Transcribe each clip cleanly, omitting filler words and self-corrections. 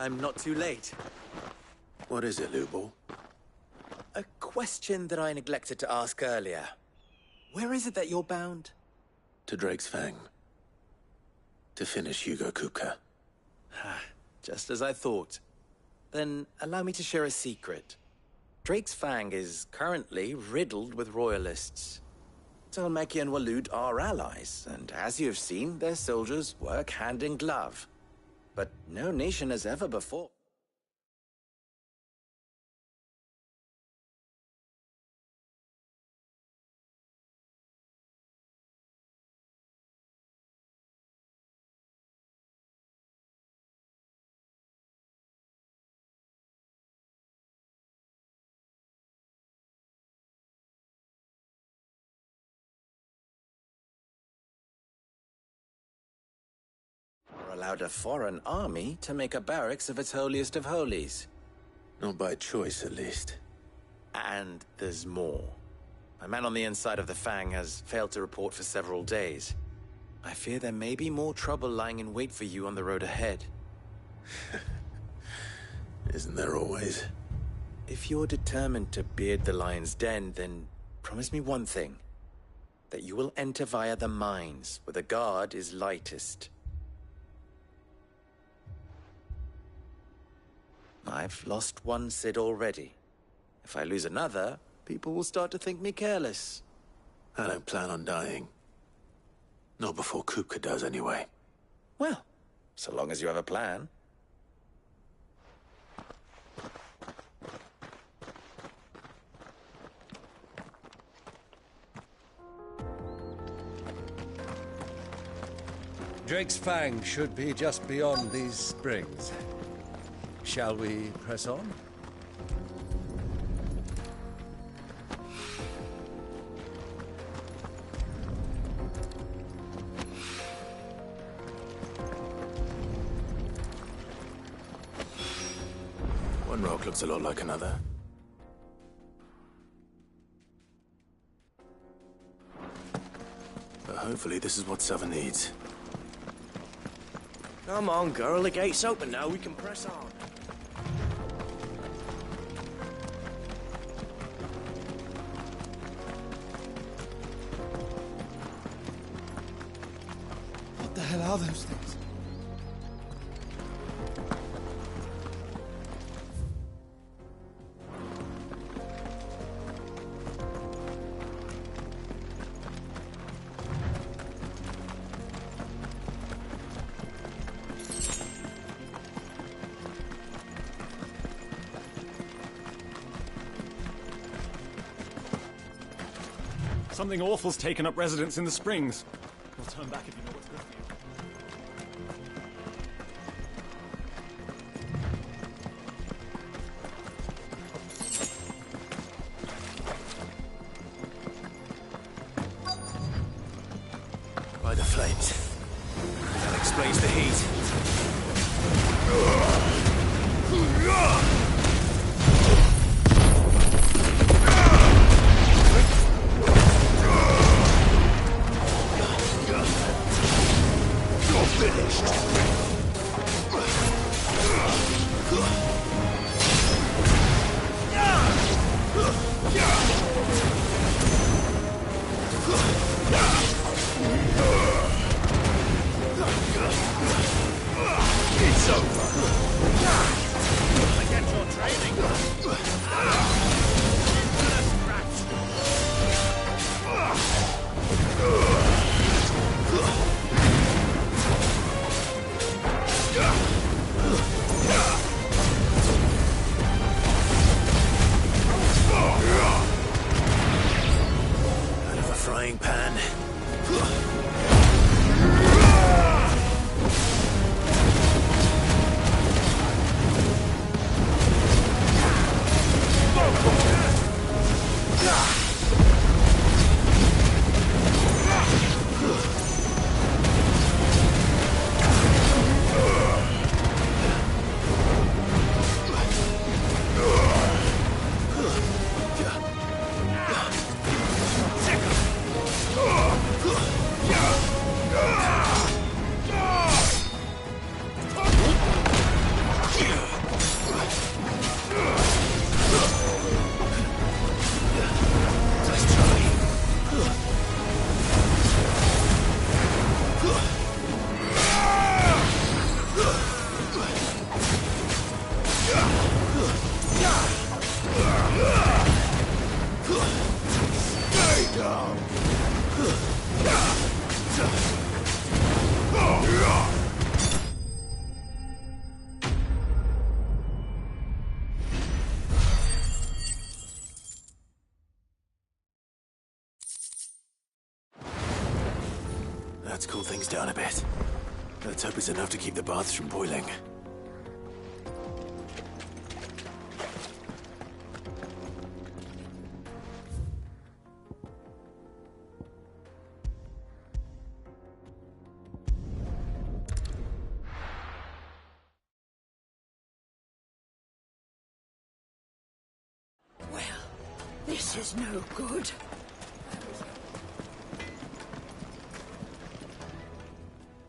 I'm not too late. What is it, Lubor? A question that I neglected to ask earlier. Where is it that you're bound? To Drake's Fang. To finish Hugo Kupka. Just as I thought. Then allow me to share a secret. Drake's Fang is currently riddled with royalists. Talmeki and Walud are allies, and as you have seen, their soldiers work hand in glove. But no nation has ever before allowed a foreign army to make a barracks of its holiest of holies. Not by choice, at least. And there's more. A man on the inside of the Fang has failed to report for several days. I fear there may be more trouble lying in wait for you on the road ahead. Isn't there always? If you're determined to beard the lion's den, then promise me one thing. That you will enter via the mines, where the guard is lightest. I've lost one Cid already. If I lose another, people will start to think me careless. I don't plan on dying. Not before Kupka does, anyway. Well, so long as you have a plan. Drake's Fang should be just beyond these springs. Shall we press on? One rock looks a lot like another. But hopefully this is what Southern needs. Come on, girl, the gate's open now, we can press on. What the hell are those things? Something awful's taken up residence in the springs. We'll turn back if you know what's good for you. By the flames. That explains the heat. Stay down! That's cooled things down a bit. Let's hope it's enough to keep the baths from boiling. Well, this is no good.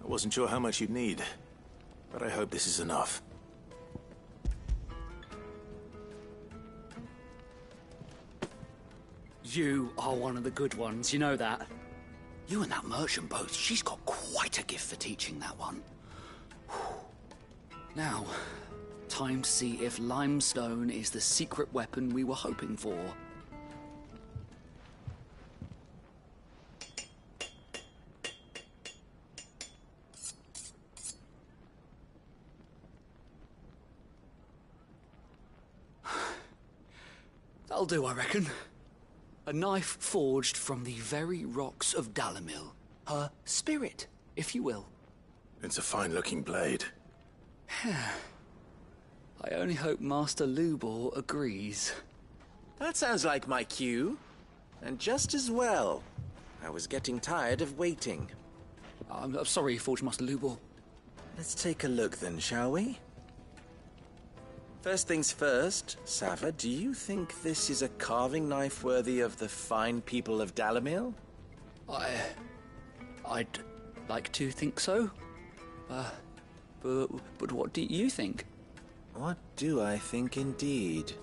I wasn't sure how much you'd need, but I hope this is enough. You are one of the good ones, you know that. You and that merchant both, she's got quite a gift for teaching that one. Now, time to see if limestone is the secret weapon we were hoping for. That'll do, I reckon. A knife forged from the very rocks of Dalamil. Her spirit, if you will. It's a fine-looking blade. I only hope Master Lubor agrees. That sounds like my cue. And just as well. I was getting tired of waiting. I'm sorry, Forge Master Lubor. Let's take a look then, shall we? First things first, Sava, do you think this is a carving knife worthy of the fine people of Dalamil? I'd like to think so. But what do you think? What do I think indeed?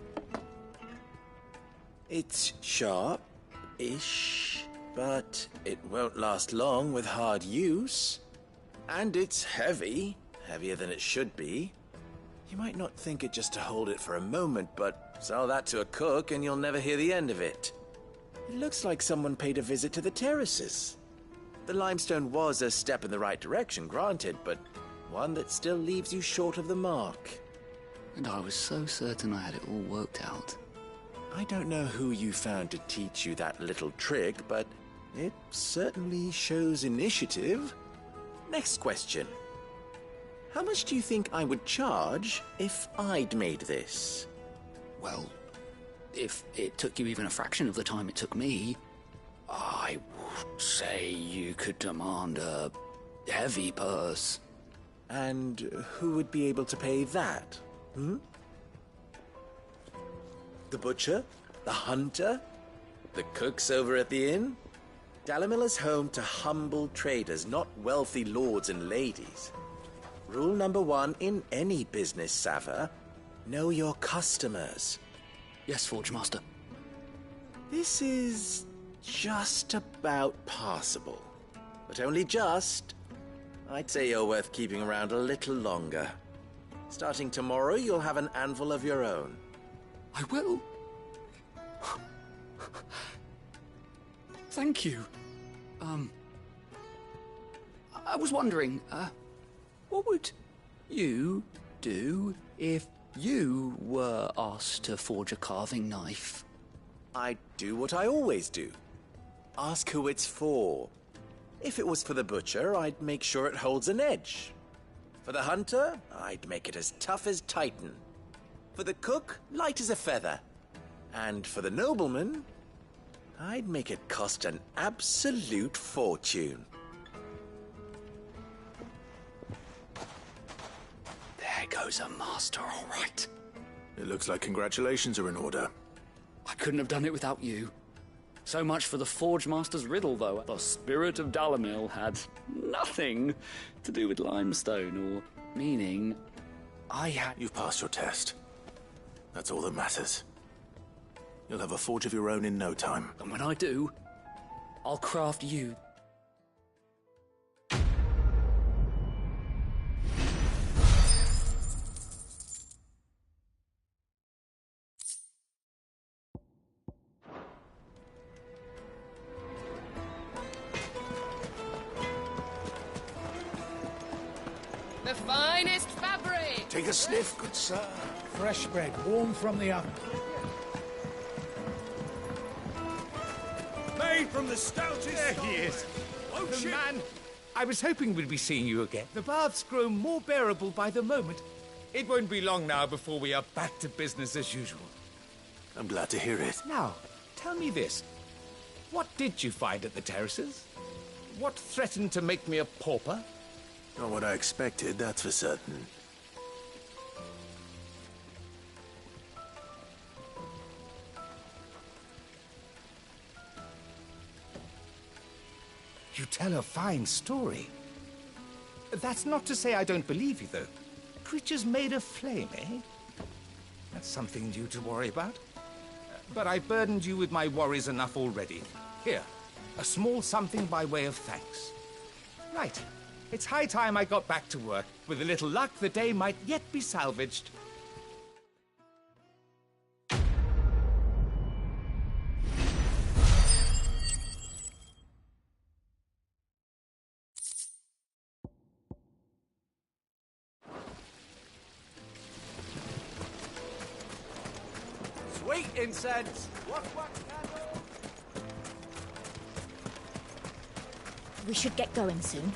It's sharp-ish, but it won't last long with hard use. And it's heavy, heavier than it should be. You might not think it just to hold it for a moment, but sell that to a cook and you'll never hear the end of it. It looks like someone paid a visit to the terraces. The limestone was a step in the right direction, granted, but one that still leaves you short of the mark. And I was so certain I had it all worked out. I don't know who you found to teach you that little trick, but it certainly shows initiative. Next question. How much do you think I would charge if I'd made this? Well, if it took you even a fraction of the time it took me, I would say you could demand a heavy purse. And who would be able to pay that? The butcher? The hunter? The cooks over at the inn? Dalamil is home to humble traders, not wealthy lords and ladies. Rule number 1 in any business, Sava. Know your customers. Yes, Forge Master. This is just about passable. But only just. I'd say you're worth keeping around a little longer. Starting tomorrow, you'll have an anvil of your own. I will. Thank you. I was wondering, what would you do if you were asked to forge a carving knife? I'd do what I always do. Ask who it's for. If it was for the butcher, I'd make sure it holds an edge. For the hunter, I'd make it as tough as Titan. For the cook, light as a feather. And for the nobleman, I'd make it cost an absolute fortune. There goes a master, all right. It looks like congratulations are in order. I couldn't have done it without you. So much for the Forge Master's riddle, though. The spirit of Dalamil had nothing to do with limestone, or meaning I had... You've passed your test. That's all that matters. You'll have a forge of your own in no time. And when I do, I'll craft you Take a sniff, good sir. Fresh bread, warm from the oven. Made from the stoutest... There he is. Oh, The shit. man. I was hoping we'd be seeing you again. The baths grow more bearable by the moment. It won't be long now before we are back to business as usual. I'm glad to hear it. Now, tell me this. What did you find at the terraces? What threatened to make me a pauper? Not what I expected, that's for certain. You tell a fine story. That's not to say I don't believe you, though. Creatures made of flame, eh? That's something new to worry about. But I burdened you with my worries enough already. Here, a small something by way of thanks. Right. It's high time I got back to work. With a little luck, the day might yet be salvaged. Sweet incense. We should get going soon.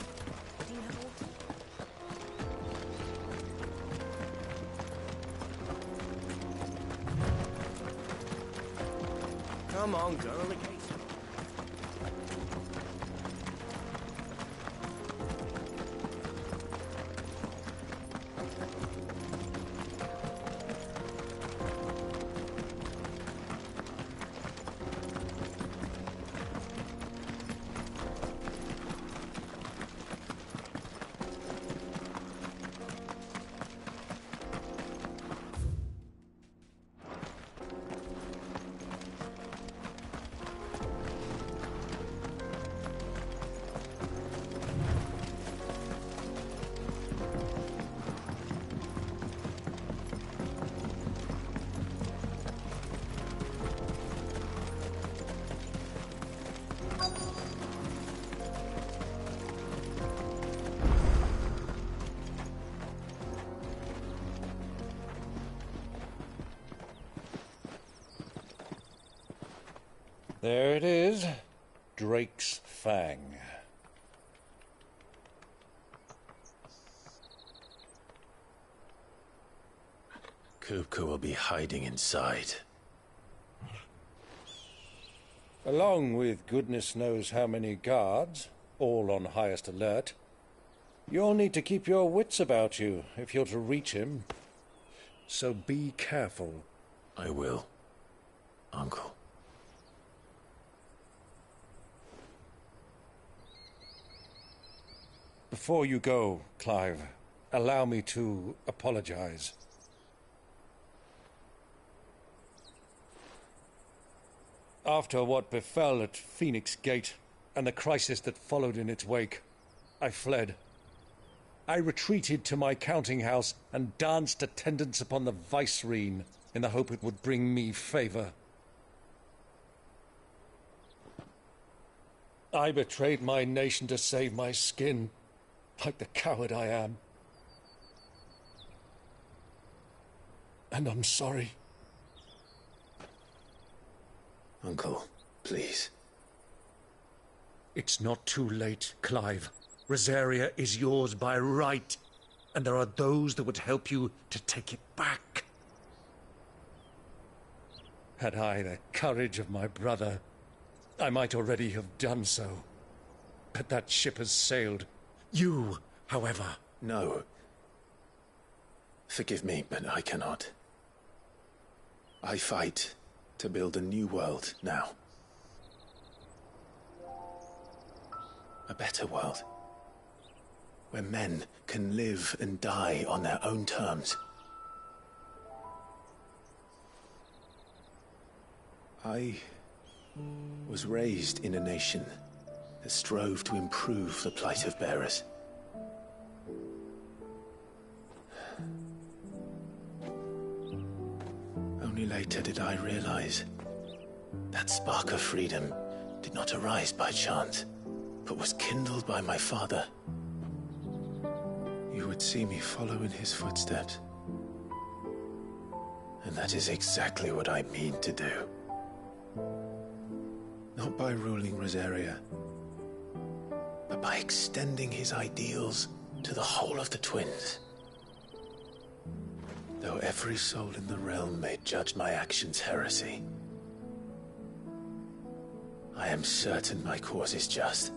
Come on, girl. The gate's There it is. Drake's Fang. Kupka will be hiding inside. Along with goodness knows how many guards, all on highest alert. You'll need to keep your wits about you if you're to reach him. So be careful. I will, Uncle. Before you go, Clive, allow me to apologize. After what befell at Phoenix Gate and the crisis that followed in its wake, I fled. I retreated to my counting house and danced attendance upon the vicereine in the hope it would bring me favor. I betrayed my nation to save my skin, like the coward I am. And I'm sorry. Uncle, please. It's not too late, Clive. Rosaria is yours by right, and there are those that would help you to take it back. Had I the courage of my brother, I might already have done so. But that ship has sailed. You, however... No. Forgive me, but I cannot. I fight to build a new world now. A better world. Where men can live and die on their own terms. I was raised in a nation that strove to improve the plight of bearers. Only later did I realize that spark of freedom did not arise by chance, but was kindled by my father. You would see me follow in his footsteps. And that is exactly what I mean to do. Not by ruling Rosaria, but by extending his ideals to the whole of the twins. Though every soul in the realm may judge my actions heresy, I am certain my cause is just.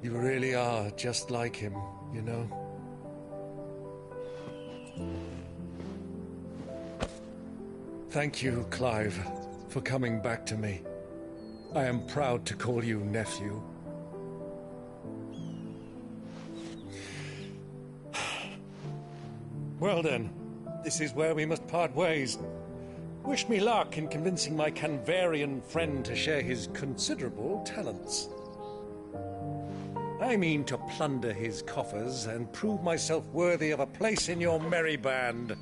You really are just like him, you know? Thank you, Clive, for coming back to me. I am proud to call you nephew. Well then, this is where we must part ways. Wish me luck in convincing my Canvarian friend to share his considerable talents. I mean to plunder his coffers and prove myself worthy of a place in your merry band.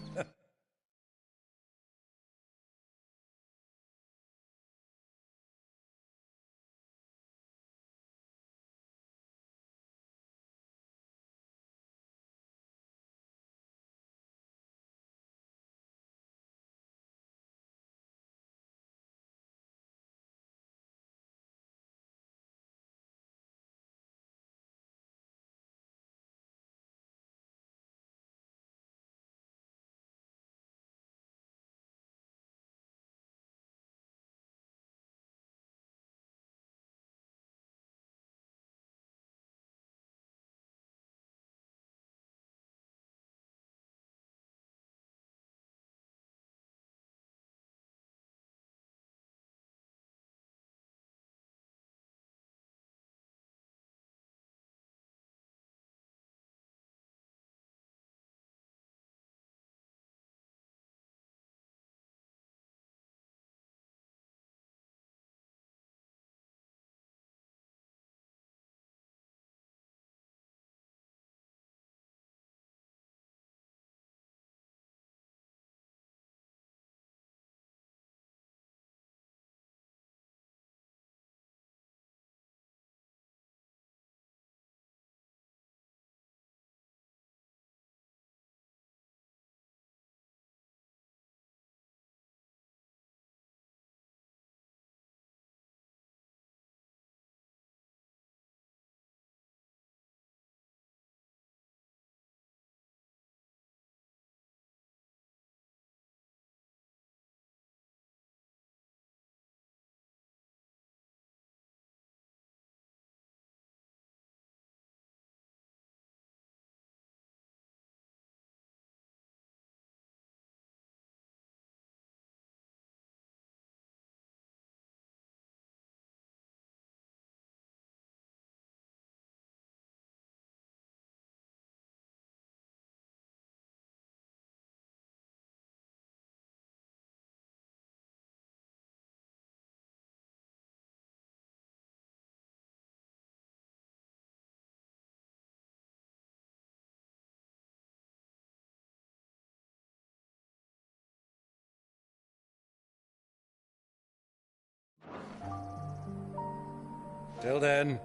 Till then,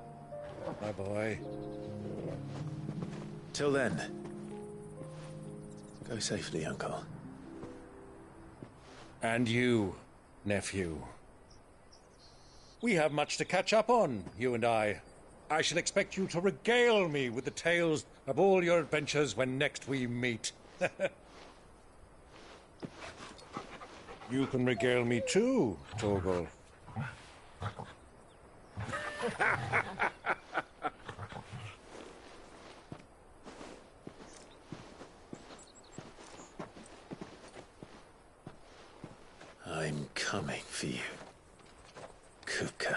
my boy. Till then, go safely, Uncle. And you, nephew. We have much to catch up on, you and I. I shall expect you to regale me with the tales of all your adventures when next we meet. You can regale me too, Torgal. I'm coming for you, Kuka.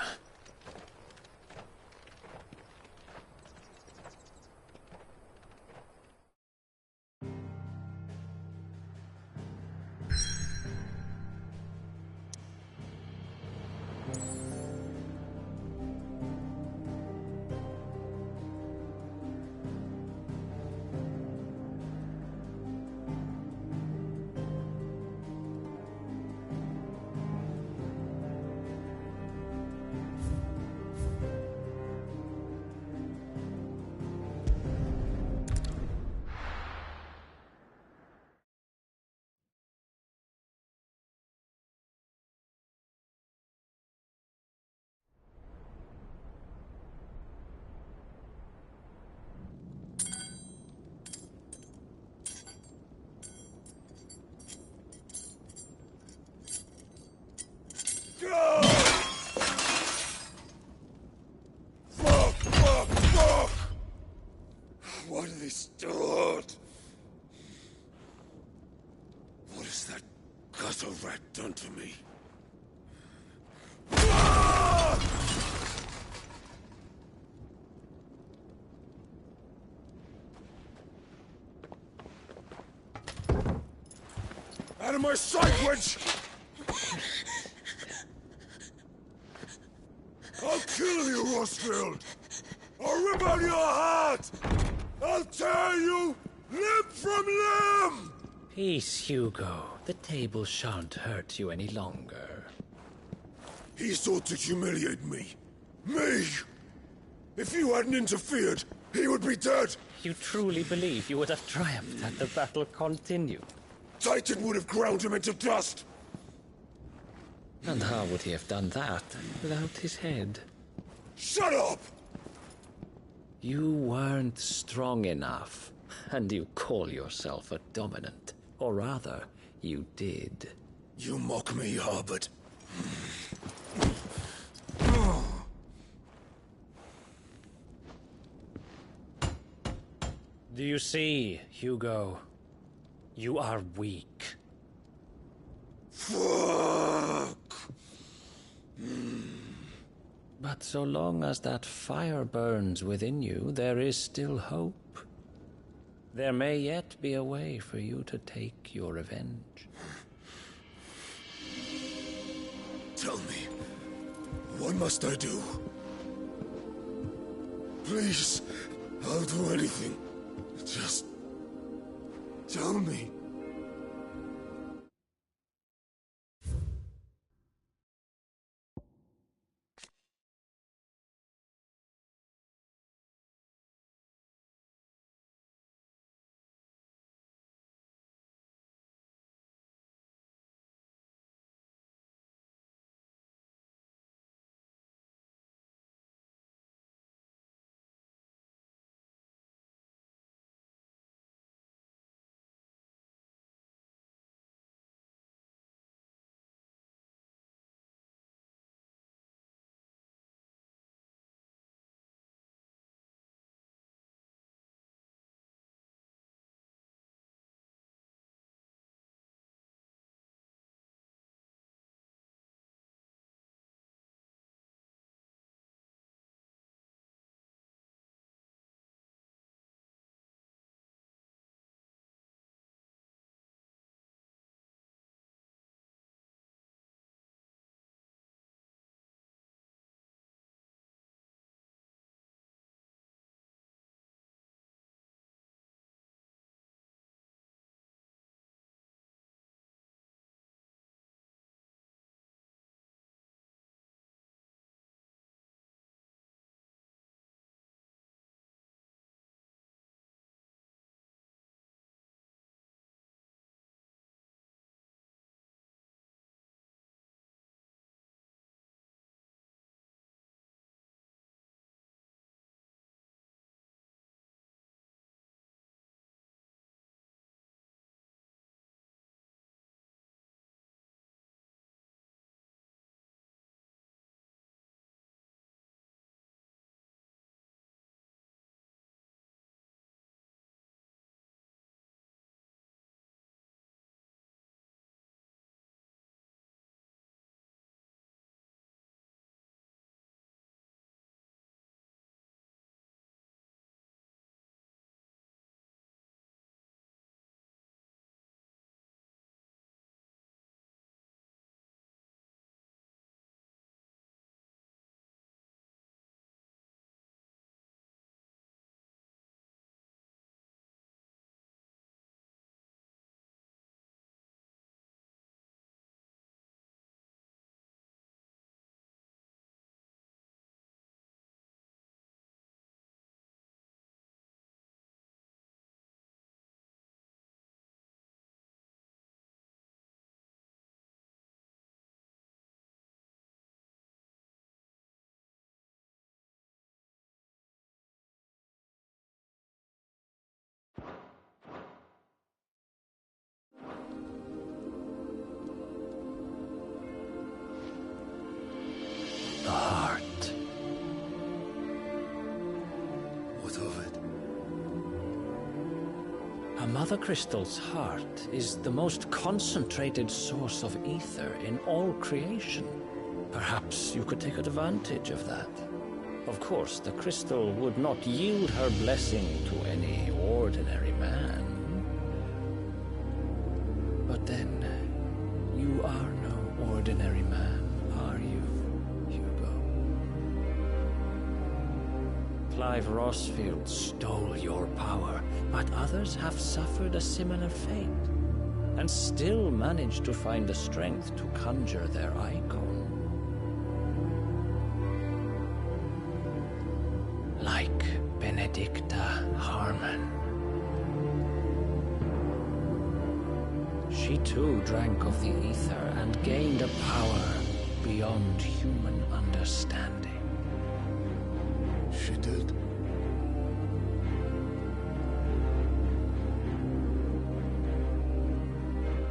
a rat done to me? Out of my sight, witch! I'll kill you, Rosfield! I'll rip out your heart! I'll tear you limb from limb! Peace, Hugo. The table shan't hurt you any longer. He sought to humiliate me. Me! If you hadn't interfered, he would be dead! You truly believe you would have triumphed had the battle continued? Titan would have ground him into dust! And how would he have done that without his head? Shut up! You weren't strong enough, and you call yourself a dominant. Or rather, you did. You mock me, Harbert. Do you see, Hugo? You are weak. Fuck! But so long as that fire burns within you, there is still hope. There may yet be a way for you to take your revenge. Tell me, what must I do? Please, I'll do anything. Just tell me. A Mother Crystal's heart is the most concentrated source of ether in all creation. Perhaps you could take advantage of that. Of course, the crystal would not yield her blessing to any ordinary man. But then, you are no ordinary man, are you, Hugo? Clive Rossfield stole your power, but others have suffered a similar fate, and still managed to find the strength to conjure their icon. Like Benedicta Harmon. She too drank of the ether and gained a power beyond human understanding. She did.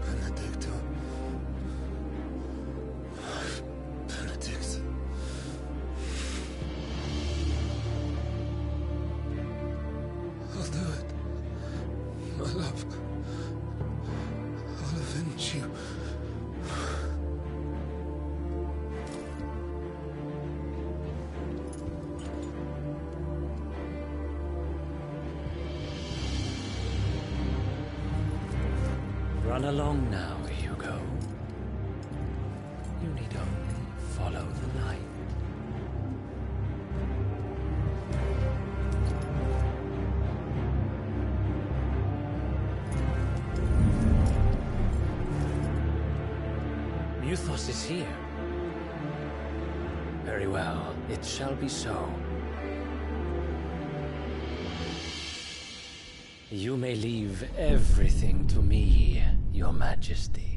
Benedicta. Benedict. I'll do it. My love. I'll avenge you. Run along now, Hugo. You need only follow the light. Muthos is here. Very well, it shall be so. You may leave everything to me, Your Majesty.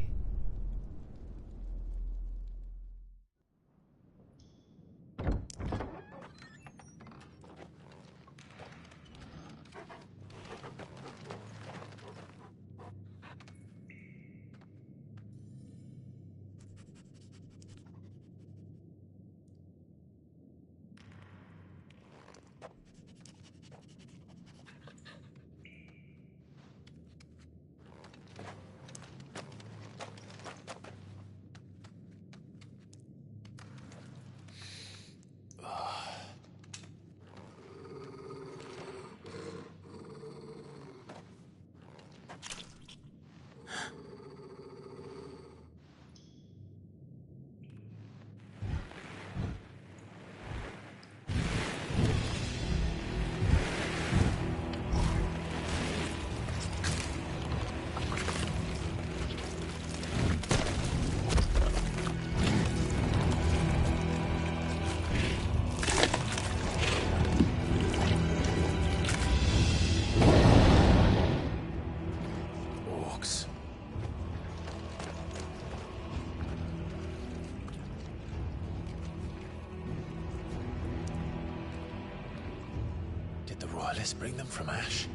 Did the Royalists bring them from Ash?